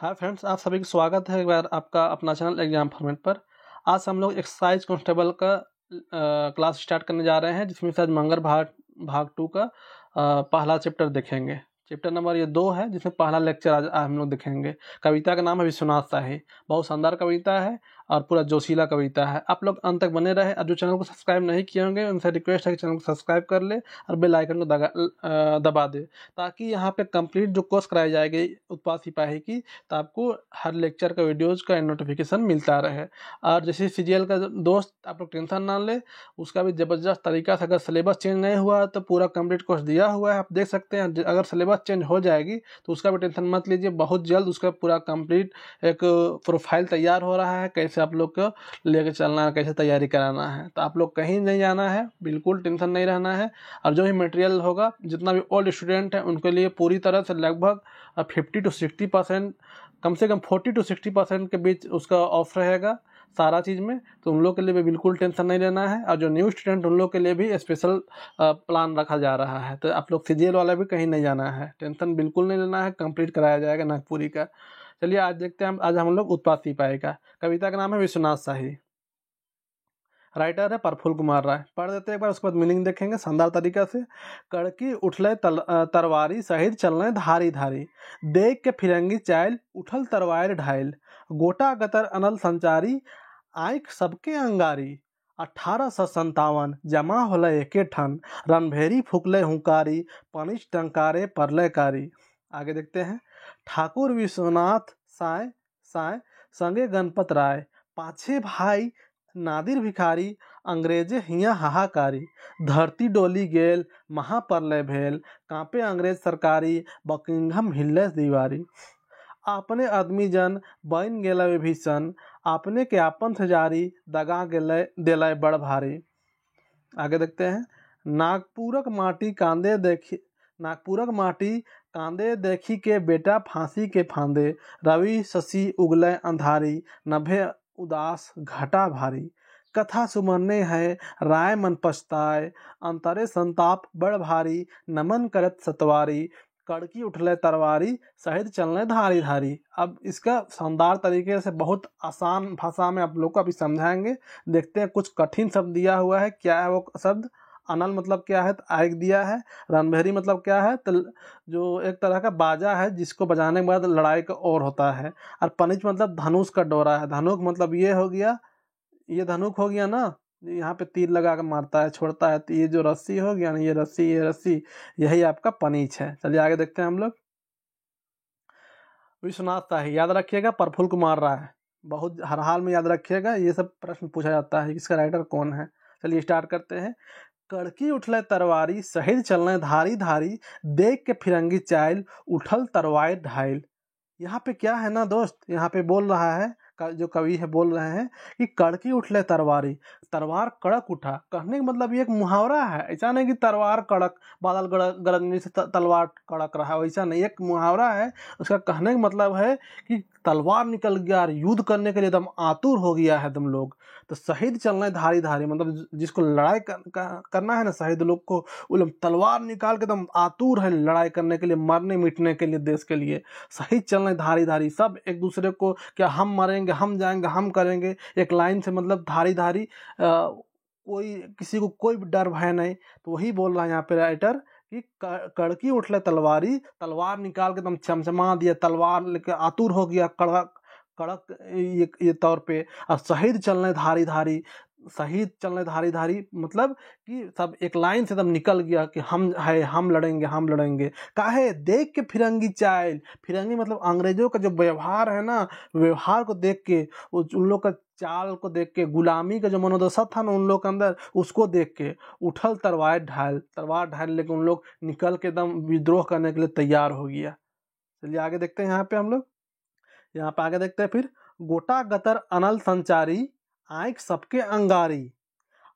Hi friends, आप सभी का स्वागत है एक बार आपका अपना चैनल एग्जाम फॉर्मेट पर। आज हम लोग एक्साइज कांस्टेबल का क्लास स्टार्ट करने जा रहे हैं, जिसमें शायद मंगल भाग 2 का पहला चैप्टर देखेंगे। चैप्टर नंबर ये 2 है, जिसमें पहला लेक्चर आज हम लोग देखेंगे। कविता का नाम है विश्वनाथ शाही। बहुत शानदार कविता है और पूरा जोशीला कविता है। आप लोग अंत तक बने रहे। और जो चैनल को सब्सक्राइब नहीं किए होंगे उनसे रिक्वेस्ट है कि चैनल को सब्सक्राइब कर ले और बेल आइकन को दबा दे, ताकि यहाँ पे कंप्लीट जो कोर्स कराई जाएगी उत्पाद सिपाही की, तो आपको हर लेक्चर का वीडियोज का नोटिफिकेशन मिलता रहे। और जैसे सीजीएल का दोस्त, आप लोग टेंशन ना ले, उसका भी ज़बरदस्त तरीका से, अगर सिलेबस चेंज नहीं हुआ तो पूरा कंप्लीट कोर्स दिया हुआ है, आप देख सकते हैं। अगर सिलेबस चेंज हो जाएगी तो उसका भी टेंशन मत लीजिए, बहुत जल्द उसका पूरा कंप्लीट एक प्रोफाइल तैयार हो रहा है, कैसे आप लोग को लेकर चलना है, कैसे तैयारी कराना है। तो आप लोग कहीं नहीं जाना है, बिल्कुल टेंशन नहीं रहना है। और जो भी मटेरियल होगा, जितना भी ओल्ड स्टूडेंट है उनके लिए पूरी तरह से लगभग 50 से 60%, कम से कम 40 से 60% के बीच उसका ऑफ रहेगा सारा चीज़ में। तो उन लोग के लिए भी बिल्कुल टेंशन नहीं लेना है। और जो न्यू स्टूडेंट, उन लोग के लिए भी स्पेशल प्लान रखा जा रहा है। तो आप लोग सीजीएल वाला भी कहीं नहीं जाना है, टेंशन बिल्कुल नहीं लेना है, कंप्लीट कराया जाएगा नागपुरी का। चलिए आज देखते हैं, आज हम लोग उत्पाद सिपाही का। कविता का नाम है विश्वनाथ शाही। राइटर है प्रफुल्ल कुमार राय। पढ़ देते हैं एक बार, उसके बाद मीनिंग देखेंगे शानदार तरीका से। कड़की उठले तरवारी सहित चलने धारी धारी, देख के फिरंगी चाइल उठल तरवार ढाइल, गोटा गतर अनल संचारी आंख सबके अंगारी, 1857 जमा होले एके ठन, रणभेरी फुकले हुंकारी, पनिश टंकारे परलयकारी। आगे देखते हैं। ठाकुर विश्वनाथ साय साय संगे गणपत राय, पाछे भाई नादिर भिखारी, अंग्रेजे हिया हाहाकारी, धरती डोली गेल महाप्रलय भेल, कांपे अंग्रेज सरकारी, बकिंघम हिले दीवारी, आपने आदमी जन बन गेला विभीषण, आपने के आपन से जारी, दगा गेले देलय बड़ भारी। आगे देखते हैं। नागपुरक माटी कांदे देखी, नागपुरक माटी कांदे देखी के बेटा फांसी के फांदे, रवि शशि उगले अंधारी, नभे उदास घटा भारी, कथा सुमरने है राय मन पछताए, अंतरे संताप बड़ भारी, नमन करत सतवारी, कड़की उठले तरवारी सहित चलने धारी धारी। अब इसका शानदार तरीके से बहुत आसान भाषा में आप लोग को अभी समझाएंगे। देखते हैं, कुछ कठिन शब्द दिया हुआ है, क्या है वो शब्द। अनल मतलब क्या है, तो आग दिया है। रणभेरी मतलब क्या है, तो जो एक तरह का बाजा है जिसको बजाने के बाद लड़ाई का और होता है। और पनिच मतलब धनुष का डोरा है। धनुष मतलब ये हो गया, ये धनुक हो गया ना, यहाँ पे तीर लगा कर मारता है, छोड़ता है। तो ये जो रस्सी हो गया ना, ये रस्सी यही आपका पनीच है। चलिए आगे देखते हैं हम लोग। विश्वनाथ शाही याद रखिएगा, प्रफुल्ल कुमार राय, बहुत हर हाल में याद रखिएगा। ये सब प्रश्न पूछा जाता है, इसका राइटर कौन है। चलिए स्टार्ट करते हैं। कड़की उठले तरवारी सहित चलने धारी धारी, देख के फिरंगी चाइल उठल तरवार ढाइल। यहाँ पे क्या है ना दोस्त, यहाँ पे बोल रहा है, जो कवि है बोल रहे हैं कि कड़की उठले तरवारी, तलवार कड़क उठा। कहने का मतलब ये एक मुहावरा है, ऐसा नहीं कि तलवार कड़क, बादल गरजने से तलवार कड़क रहा, वैसा नहीं, एक मुहावरा है। उसका कहने का मतलब है कि तलवार निकल गया और युद्ध करने के लिए एकदम आतुर हो गया है तुम लोग। तो शहीद चलना धारी धारी, मतलब जिसको लड़ाई करना है ना शहीद लोग को, वो लोग तलवार निकाल के एकदम आतुर है लड़ाई करने के लिए, मरने मिटने के लिए, देश के लिए। शहीद चलने धारी धारी, सब एक दूसरे को क्या हम मरेंगे, हम जाएंगे, हम करेंगे, एक लाइन से मतलब धारी धारी, कोई किसी को कोई डर भय नहीं। तो वही बोल रहा है यहाँ पे राइटर कि कड़की उठले तलवारी, तलवार निकाल के एकदम चमचमा दिया, तलवार लेके आतुर हो गया कड़क कड़क ये तौर पे। और शहीद चलने धारी धारी, शहीद चलने धारी धारी मतलब कि सब एक लाइन से एकदम निकल गया कि हम है, हम लड़ेंगे, हम लड़ेंगे। काहे, देख के फिरंगी चाइल, फिरंगी मतलब अंग्रेजों का जो व्यवहार है ना, व्यवहार को देख के, उन लोग का चाल को देख के, गुलामी का जो मनोदशा था ना उन लोग के अंदर, उसको देख के उठल तलवार ढाल, तलवार ढाल लेके उन लोग निकल के एकदम विद्रोह करने के लिए तैयार हो गया। चलिए आगे देखते हैं। यहाँ पे हम लोग यहाँ पे आगे देखते हैं फिर। गोटा गतर अनल संचारी आंख सबके अंगारी,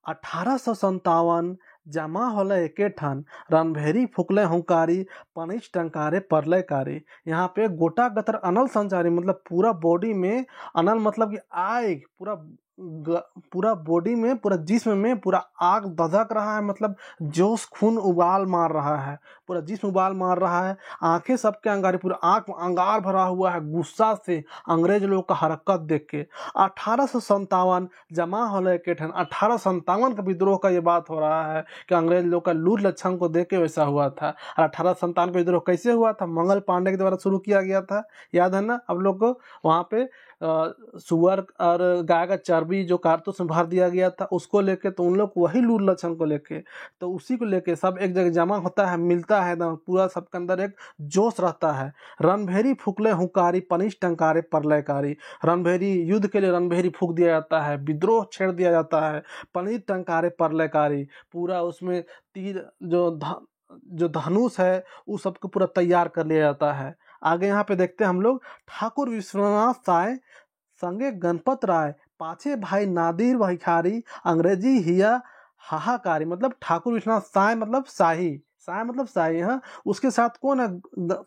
1857 जमा होले एके ठन, रणभेरी फुकले हुंकारी, पनिश टंकारे परलयकारी। यहाँ पे गोटा गतर अनल संचारी मतलब पूरा बॉडी में, अनल मतलब कि आग, पूरा पूरा बॉडी में, पूरा जिस्म में पूरा आग धधक रहा है, मतलब जोश खून उबाल मार रहा है, पूरा जिस्म उबाल मार रहा है। आंखें सबके अंगारी, पूरा आंख अंगार भरा हुआ है गुस्सा से अंग्रेज लोग का हरकत देख के। 1857 जमा होने के ठन 1857 का विद्रोह का ये बात हो रहा है कि अंग्रेज लोग का लूट लक्षण को देख के वैसा हुआ था। और 1857 का विद्रोह कैसे हुआ था? मंगल पांडे के द्वारा शुरू किया गया था, याद है ना अब लोग को? वहाँ पे सुअर और गाय का चर्बी जो कारतूस में भर दिया गया था उसको लेके, तो उन लोग वही लूट लक्षण को लेके, तो उसी को लेके सब एक जगह जमा होता है, मिलता है ना, पूरा सबके अंदर एक जोश रहता है। रणभेरी फूकले हुंकारी, पनिश टंकारे प्रलयकारी। रणभेरी, युद्ध के लिए रणभेरी फूक दिया जाता है, विद्रोह छेड़ दिया जाता है, पनिश टंकारे प्रलयकारी। पूरा उसमें तीर जो धनुष है उस सबको पूरा तैयार कर लिया जाता है। आगे यहाँ पे देखते हैं हम लोग, ठाकुर विश्वनाथ साय संगे गणपत राय, पाछे भाई नादिर भिखारी, अंग्रेजी हिया हाहाकारी। मतलब ठाकुर विश्वनाथ साय मतलब शाही, साय मतलब शाही, हाँ। उसके साथ कौन है?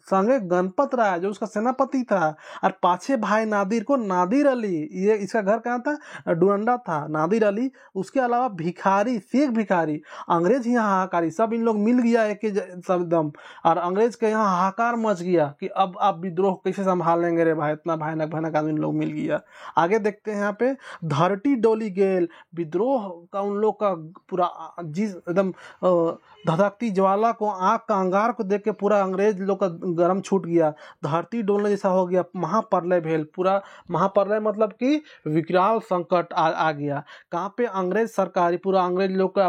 संगे गणपत राय जो उसका सेनापति था, और पाछे भाई नादिर को नादिर अली, ये इसका घर कहाँ था? डुरंडा था, नादिर अली। उसके अलावा भिखारी, शेख भिखारी, अंग्रेज यहाँ हाहाकारी, सब इन लोग मिल गया एक सब दम। और अंग्रेज के यहाँ हाहाकार मच गया कि अब आप विद्रोह कैसे संभालेंगे रे भाई, इतना भयानक भयानक आदमी लोग मिल गया। आगे देखते हैं यहाँ पे, धरती डोली गेल, विद्रोह का उन लोग का पूरा जिस एकदम धधकती ज्वाला को, आग का अंगार को देख के पूरा अंग्रेज लोग का गरम छूट गया, धरती डोलने जैसा हो गया, महाप्रलय भेल। पूरा महाप्रलय मतलब कि विकराल संकट आ गया। कहाँ पे? अंग्रेज सरकारी, पूरा अंग्रेज लोग का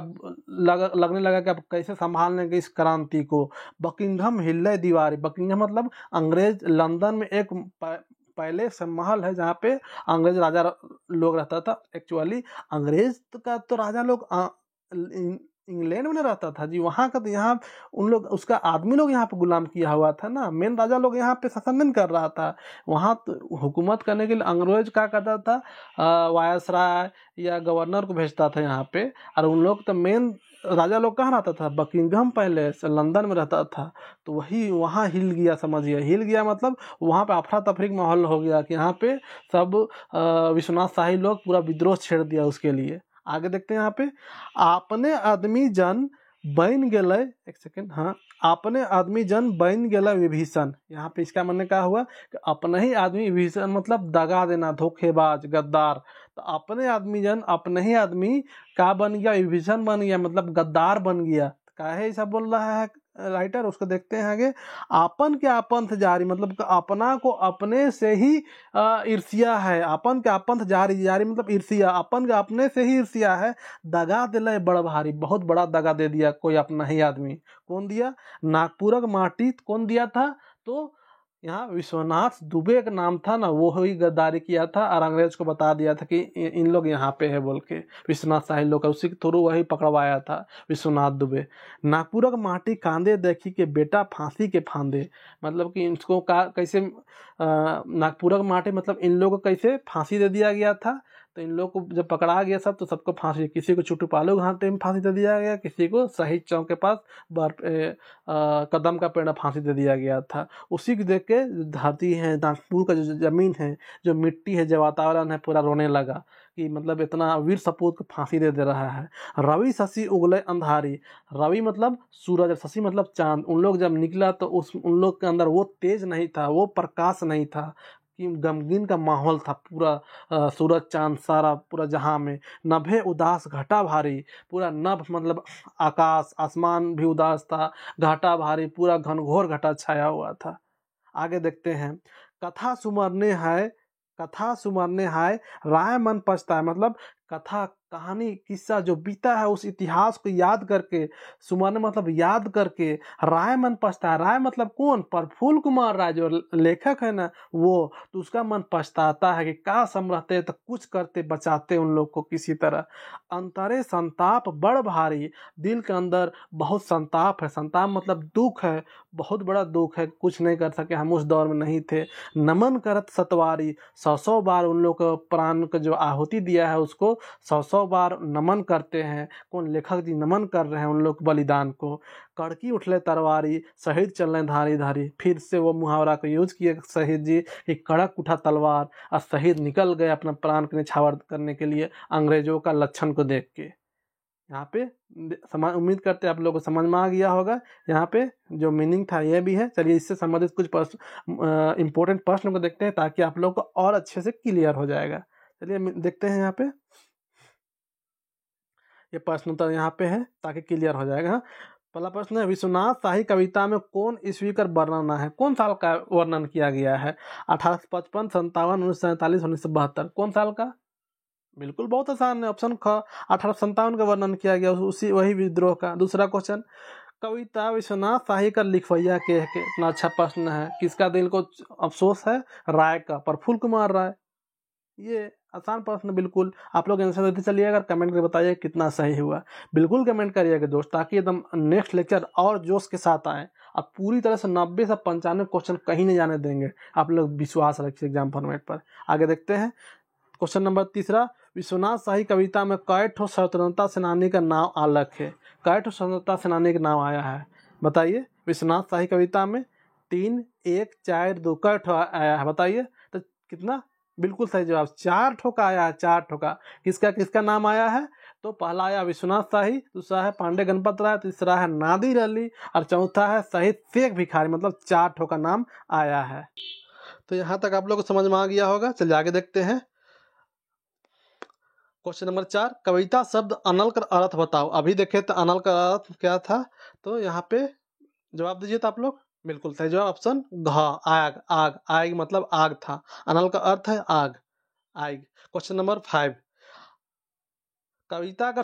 लगने लगा कि अब कैसे संभाल लेंगे इस क्रांति को। बकिंघम हिले दीवारी, बकिंघम मतलब अंग्रेज लंदन में एक पहले से महल है जहाँ पे अंग्रेज राजा लोग रहता था। एक्चुअली अंग्रेज का तो राजा लोग इंग्लैंड में रहता था जी, वहाँ का तो यहाँ उन लोग, उसका आदमी लोग यहाँ पे गुलाम किया हुआ था ना, मेन राजा लोग यहाँ पे शासन नहीं कर रहा था। वहाँ तो हुकूमत करने के लिए अंग्रेज क्या करता था? वायसराय या गवर्नर को भेजता था यहाँ पे, और उन लोग तो मेन राजा लोग कहाँ रहता था? बकिंघम पहले से लंदन में रहता था। तो वही वहाँ हिल गया, समझिए हिल गया मतलब वहाँ पे अफरा तफरी का माहौल हो गया कि यहाँ पे सब विश्वनाथ शाही लोग पूरा विद्रोह छेड़ दिया उसके लिए। आगे देखते हैं यहाँ पे, आपने आदमी जन बन गेले, एक सेकेंड, हाँ, अपने आदमी जन बन गेला विभीषण। यहाँ पे इसका माने क्या हुआ कि अपने ही आदमी, विभीषण मतलब दगा देना, धोखेबाज, गद्दार। तो अपने आदमी जन, अपने ही आदमी क्या बन गया? विभीषण बन गया, मतलब गद्दार बन गया। काहे ऐसा बोल रहा है राइटर? उसको देखते हैं आगे, आपन के आपंथ जारी, मतलब अपना को अपने से ही ईर्ष्या है। आपन के आपंथ जारी, जारी मतलब ईर्ष्या, अपन के अपने से ही ईर्ष्या है। दगा दिला बड़ भारी, बहुत बड़ा दगा दे दिया कोई अपना ही आदमी। कौन दिया? नागपुरक माटी कौन दिया था? तो यहाँ विश्वनाथ दुबे का नाम था ना, वो ही गद्दारी किया था और अंग्रेज को बता दिया था कि इन लोग यहाँ पे है बोल के, विश्वनाथ शाही लोग का, उसी के थ्रू वही पकड़वाया था विश्वनाथ दुबे। नागपुर का माटी कांदे देखी के बेटा फांसी के फांदे, मतलब कि इसको कैसे नागपुर का माटी मतलब इन लोगों को कैसे फांसी दे दिया गया था। तो इन लोग को जब पकड़ा गया सब, तो सबको फांसी, किसी को चुटुपालू घाटे में फांसी दे दिया गया, किसी को शहीद चौक के पास कदम का पेड़ फांसी दे दिया गया था। उसी को देख के धरती है, नागपुर का जो जमीन है, जो मिट्टी है, जो वातावरण है, पूरा रोने लगा कि मतलब इतना वीर सपूत को फांसी दे रहा है। रवि शशि उगले अंधारी, रवि मतलब सूरज, शशि मतलब चांद। उन लोग जब निकला तो उन लोग के अंदर वो तेज नहीं था, वो प्रकाश नहीं था, कि गमगीन का माहौल था पूरा, सूरज चांद सारा पूरा जहां में। नभे उदास घटा भारी, पूरा नभ मतलब आकाश, आसमान भी उदास था, घाटा भारी, पूरा घनघोर घटा छाया हुआ था। आगे देखते हैं, कथा सुमरने है, कथा सुमरने है, राय मन पछताए, मतलब कथा, कहानी, किस्सा जो बीता है उस इतिहास को याद करके, सुमरने मतलब याद करके, राय मन पछताए, राय मतलब कौन? प्रफुल्ल कुमार राय जो लेखक है ना, वो, तो उसका मन पछताता है कि काश हम रहते तो कुछ करते, बचाते उन लोग को किसी तरह। अंतरे संताप बड़ भारी, दिल के अंदर बहुत संताप है, संताप मतलब दुख है, बहुत बड़ा दुख है, कुछ नहीं कर सके, हम उस दौर में नहीं थे। नमन करत सतवारी, 100 बार उन लोग को प्राण का जो आहुति दिया है उसको 100 बार नमन करते हैं। कौन? लेखक जी नमन कर रहे हैं उन लोग बलिदान को। कड़की उठले तरवारी, शहीद चलने धारी धारी। फिर से वो मुहावरा को यूज किए शहीद जी कि कड़क उठा तलवार और शहीद निकल गए अपना प्राण के न्यौछावर करने के लिए अंग्रेजों का लक्षण को देख के। यहाँ पे उम्मीद करते हैं आप लोगों को समझ में आ गया होगा। यहाँ पे जो मीनिंग था ये भी है। चलिए इससे संबंधित कुछ इंपॉर्टेंट प्रश्न को देखते हैं ताकि आप लोग को और अच्छे से क्लियर हो जाएगा। चलिए देखते हैं यहाँ पे, ये प्रश्न तो यहाँ पे है ताकि क्लियर हो जाएगा। पहला प्रश्न है, विश्वनाथ शाही कविता में कौन ईस्वी का वर्णन है? कौन साल का वर्णन किया गया है? 1855, 57, 1947, 1972। कौन साल का? बिल्कुल बहुत आसान है, ऑप्शन ख 1857 का वर्णन किया गया, उसी वही विद्रोह का। दूसरा क्वेश्चन, कविता विश्वनाथ शाही का लिखवैया के है? कितना अच्छा प्रश्न है। किसका दिल को अफसोस है? राय का, प्रफुल्ल कुमार राय। ये आसान प्रश्न बिल्कुल आप लोग आंसर देते चलिएगा, कमेंट करके बताइए कितना सही हुआ। बिल्कुल कमेंट करिएगा दोस्त, ताकि एकदम नेक्स्ट लेक्चर और जोश के साथ आए। अब पूरी तरह से 90 से 95 क्वेश्चन कहीं नहीं जाने देंगे। आप लोग विश्वास रखिए एग्जाम फॉर्मेट पर। आगे देखते हैं क्वेश्चन नंबर तीसरा, विश्वनाथ शाही कविता में कै ठो स्वतंत्रता सेनानी का नाम आलक है? कै ठो स्वतंत्रता सेनानी का नाम आया है बताइए विश्वनाथ शाही कविता में? 3, 1, 4, 2। कै ठो आया है बताइए? तो कितना? बिल्कुल सही जवाब 4 ठो का आया है, 4 ठो का। किसका किसका नाम आया है? तो पहला आया विश्वनाथ शाही, दूसरा है पांडे गणपत राय, तीसरा है नादिर अली और चौथा है शहीद शेख भिखारी। मतलब 4 ठो का नाम आया है। तो यहाँ तक आप लोग को समझ में आ गया होगा। चलिए आगे देखते हैं क्वेश्चन नंबर 4, कविता शब्द अनल का अर्थ बताओ। अभी देखे तो अनल का अर्थ क्या था, तो यहाँ पे जवाब दीजिए तो आप लोग। बिल्कुल सही जवाब ऑप्शन घ, आग। आग, आग मतलब आग था। अनल का अर्थ है आग, आग। क्वेश्चन नंबर 5, कविता का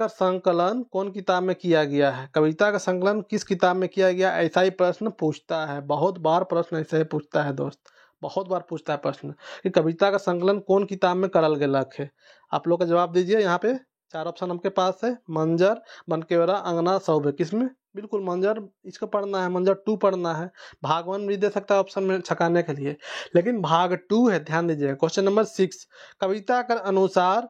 संकलन कौन किताब में किया गया है? कविता का संकलन किस किताब में किया गया? ऐसा ही प्रश्न पूछता है, बहुत बार प्रश्न ऐसे ही पूछता है दोस्त, बहुत बार पूछता है प्रश्न कि कविता का संकलन कौन किताब में करल गेलक है। आप लोग का जवाब दीजिए। यहाँ पे 4 ऑप्शन आपके पास है, मंजर, बनकेवरा, अंगना, सौभे। किसमें? बिल्कुल मंजर, इसको पढ़ना है, मंजर 2 पढ़ना है। भाग 1 भी दे सकता है ऑप्शन में छकाने के लिए, लेकिन भाग 2 है, ध्यान दीजिए। क्वेश्चन नंबर 6, कविता के अनुसार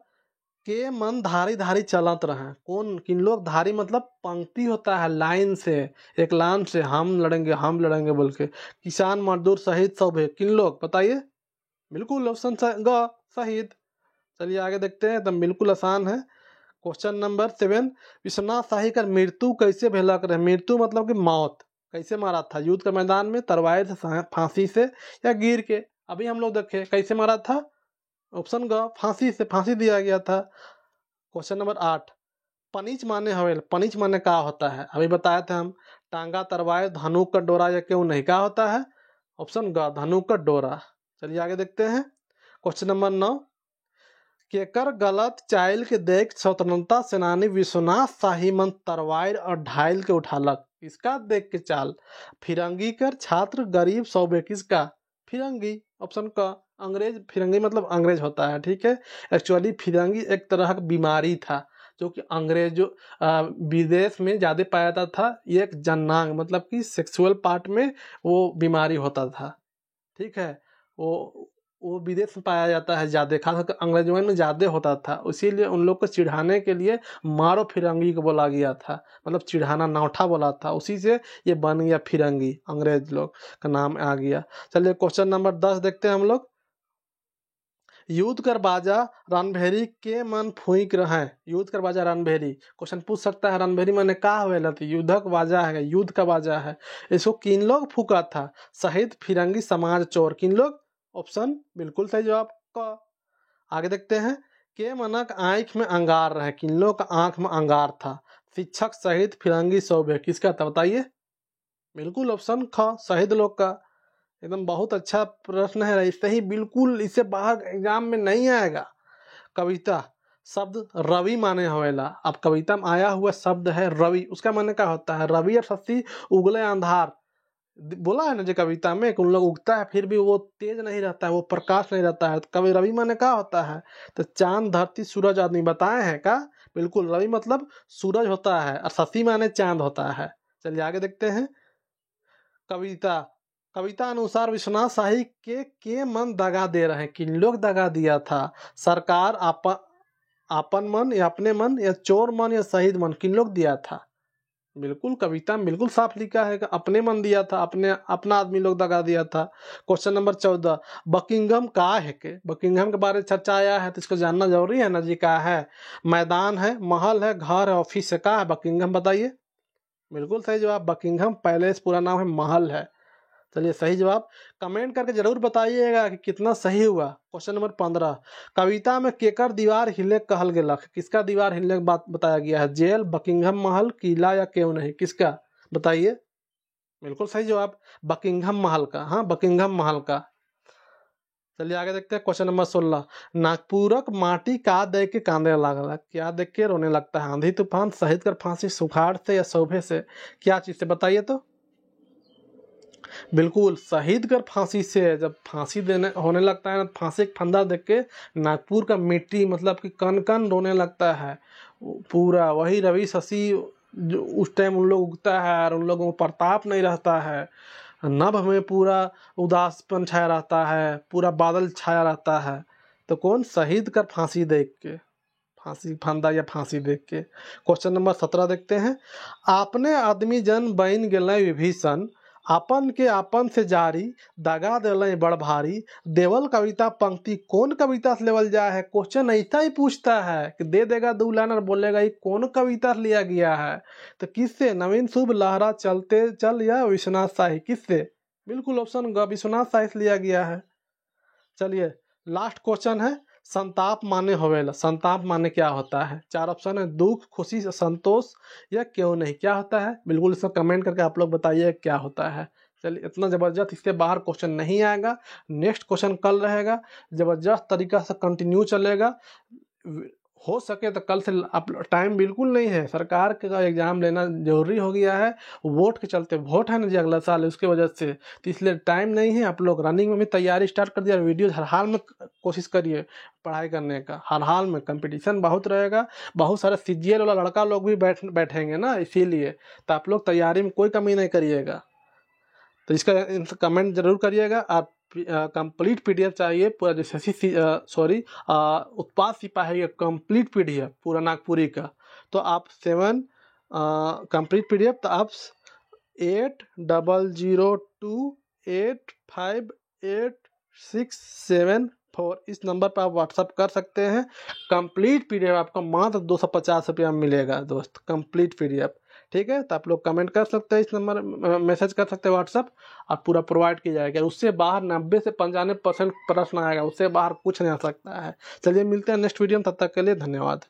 के मन धारी धारी चलत रहे। कौन? किन लोग? धारी मतलब पंक्ति होता है, लाइन से, एक लाइन से हम लड़ेंगे बोल के। किसान, मजदूर, शहीद, सौभे। किन लोग बताइए? बिल्कुल ऑप्शन ग, शहीद। चलिए आगे देखते हैं, एकदम बिल्कुल आसान है। क्वेश्चन नंबर 7, विश्वनाथ शाही का मृत्यु कैसे भेलक रहे? मृत्यु मतलब कि मौत, कैसे मारा था? युद्ध के मैदान में, तलवार से, फांसी से, या गिर के? अभी हम लोग देखे कैसे मारा था, ऑप्शन ग, फांसी से, फांसी दिया गया था। क्वेश्चन नंबर 8, पनिच माने हवेल, पनिच माने क्या होता है? अभी बताए थे हम, टांगा, तरवार, धनुक का डोरा, या क्यों नहीं, क्या होता है? ऑप्शन ग, धनुक का डोरा। चलिए आगे देखते हैं क्वेश्चन नंबर 9, केकर गलत चाइल के देख स्वतंत्रता सेनानी विश्वनाथ शाही मन तरवार और ढाल के उठालक? किसका देख के चाल? फिरंगी कर, छात्र, गरीब, सौबे। किसका? फिरंगी, ऑप्शन का, अंग्रेज। फिरंगी मतलब अंग्रेज होता है, ठीक है। एक्चुअली फिरंगी एक तरह का बीमारी था जो कि अंग्रेजों विदेश में ज़्यादा पाया जाता था। ये एक जन्नांग मतलब कि सेक्सुअल पार्ट में वो बीमारी होता था, ठीक है। वो विदेश में पाया जाता है ज़्यादा, खासकर अंग्रेजों में ज़्यादा होता था। इसीलिए उन लोग को चिढ़ाने के लिए मारो फिरंगी को बोला गया था, मतलब चिढ़ाना, नौठा बोला था। उसी से ये बन गया फिरंगी, अंग्रेज लोग का नाम आ गया। चलिए क्वेश्चन नंबर 10 देखते हैं हम लोग। युद्ध कर बाजा रणभेरी के मन फूंक रहे। युद्ध कर बाजा रणभेरी, क्वेश्चन पूछ सकता है रणभेरी मैंने कहा हुआ थी? युद्धक बाजा है, युद्ध का बाजा है। इसको किन लोग फूका था? शहीद, फिरंगी, समाज चोर। किन लोग? ऑप्शन बिल्कुल सही जवाब का। आगे देखते हैं, के मनक आंख में अंगार रहे। किन लोग का आंख में अंगार था? शिक्षक, शहीद, फिरंगी, सौभे। किसका था बताइए? बिल्कुल ऑप्शन ख, शहीद लोग का। एकदम बहुत अच्छा प्रश्न है, इससे ही बिल्कुल, इससे बाहर एग्जाम में नहीं आएगा। कविता शब्द रवि माने होवेला। अब कविता में आया हुआ शब्द है रवि, उसका माने क्या होता है? रवि और शशि उगले अंधार बोला है ना, जो कविता में उन लोग उगता है फिर भी वो तेज नहीं रहता है, वो प्रकाश नहीं रहता है। तो कवि रवि माने क्या होता है? तो चांद, धरती, सूरज आदमी बताए हैं का? बिल्कुल, रवि मतलब सूरज होता है और शशि माने चांद होता है। चलिए आगे देखते हैं। कविता कविता अनुसार विश्वनाथ शाही के मन दगा दे रहे हैं। किन लोग दगा दिया था? सरकार, आपन मन या अपने मन या चोर मन या शहीद मन, किन लोग दिया था? बिल्कुल कविता में बिल्कुल साफ लिखा है कि अपने मन दिया था, अपना आदमी लोग दगा दिया था। क्वेश्चन नंबर 14, बकिंघम का है के? बकिंघम के बारे में चर्चा आया है तो इसको जानना जरूरी है ना जी। का है? मैदान है, महल है, घर है, ऑफिस है? का है बकिंघम? बताइए। बिल्कुल सही जवाब, बकिंघम पैलेस पूरा नाम है, महल है। चलिए सही जवाब कमेंट करके जरूर बताइएगा कि कितना सही हुआ। क्वेश्चन नंबर 15, कविता में केकर दीवार हिले कहल गेलक? किसका दीवार हिलने की बात बताया गया है? जेल, बकिंघम महल, किला या क्यों नहीं? किसका? बताइए। बिल्कुल सही जवाब बकिंघम महल का। हाँ, बकिंघम महल का। चलिए आगे देखते हैं क्वेश्चन नंबर 16, नागपुरक माटी का देख के कांदे लागल? क्या देख के रोने लगता है? आंधी तूफान, शहीद कर फांसी, सुखाड़ से या शोभे से? क्या चीज से? बताइए तो। बिल्कुल शहीद कर फांसी से। जब फांसी देने होने लगता है ना, फांसी का फंदा देख के नागपुर का मिट्टी मतलब कि कन कन रोने लगता है पूरा। वही रवि शशि जो उस टाइम उन लोग उगता है और उन लोगों को प्रताप नहीं रहता है, नभ में पूरा उदासपन छाया रहता है, पूरा बादल छाया रहता है। तो कौन? शहीद कर फांसी देख के, फांसी फंदा या फांसी देख के। क्वेश्चन नंबर 17 देखते हैं, आपने आदमी जन बन गेलै विभीषण, आपन के आपन से जारी, दगा देलै बड़ भारी, देवल कविता पंक्ति कौन कविता से लेवल जाए है? क्वेश्चन ऐसा ही पूछता है कि दे देगा 2 लाइन और बोलेगा ये कौन कविता से लिया गया है। तो किससे? नवीन शुभ लहरा चलते चल या विश्वनाथ शाही? किससे? बिल्कुल ऑप्शन ग, विश्वनाथ शाही से लिया गया है। चलिए लास्ट क्वेश्चन है, संताप माने होवेला? संताप माने क्या होता है? 4 ऑप्शन है, दुख, खुशी, संतोष या क्यों नहीं? क्या होता है? बिल्कुल इसको कमेंट करके आप लोग बताइए क्या होता है। चलिए इतना जबरदस्त, इसके बाहर क्वेश्चन नहीं आएगा। नेक्स्ट क्वेश्चन कल रहेगा, जबरदस्त तरीका से कंटिन्यू चलेगा। हो सके तो कल से आप टाइम बिल्कुल नहीं है, सरकार का एग्जाम लेना जरूरी हो गया है। वोट के चलते, वोट है ना जी अगला साल, उसके वजह से तो इसलिए टाइम नहीं है। आप लोग रनिंग में भी तैयारी स्टार्ट कर दिया, वीडियो हर हाल में कोशिश करिए पढ़ाई करने का। हर हाल में कंपटीशन बहुत रहेगा, बहुत सारे सीजीएल वाला लड़का लोग भी बैठेंगे ना, इसीलिए तो आप लोग तैयारी में कोई कमी नहीं करिएगा। तो इसका कमेंट जरूर करिएगा। आप कंप्लीट पीडीएफ चाहिए पूरा, जैसे उत्पाद सिपाही का कंप्लीट पीडीएफ पूरा नागपुरी का, तो आप 7 कंप्लीट पीडीएफ तो आप 8002858674 इस नंबर पर आप व्हाट्सअप कर सकते हैं। कंप्लीट पीडीएफ आपको मात्र 250 रुपया में मिलेगा दोस्त, कंप्लीट पीडीएफ। ठीक है, तो आप लोग कमेंट कर सकते हैं, इस नंबर मैसेज कर सकते हैं व्हाट्सअप, और पूरा प्रोवाइड किया जाएगा। उससे बाहर 90 से 95% प्रश्न आएगा, उससे बाहर कुछ नहीं आ सकता है। चलिए मिलते हैं नेक्स्ट वीडियो में, तब तक के लिए धन्यवाद।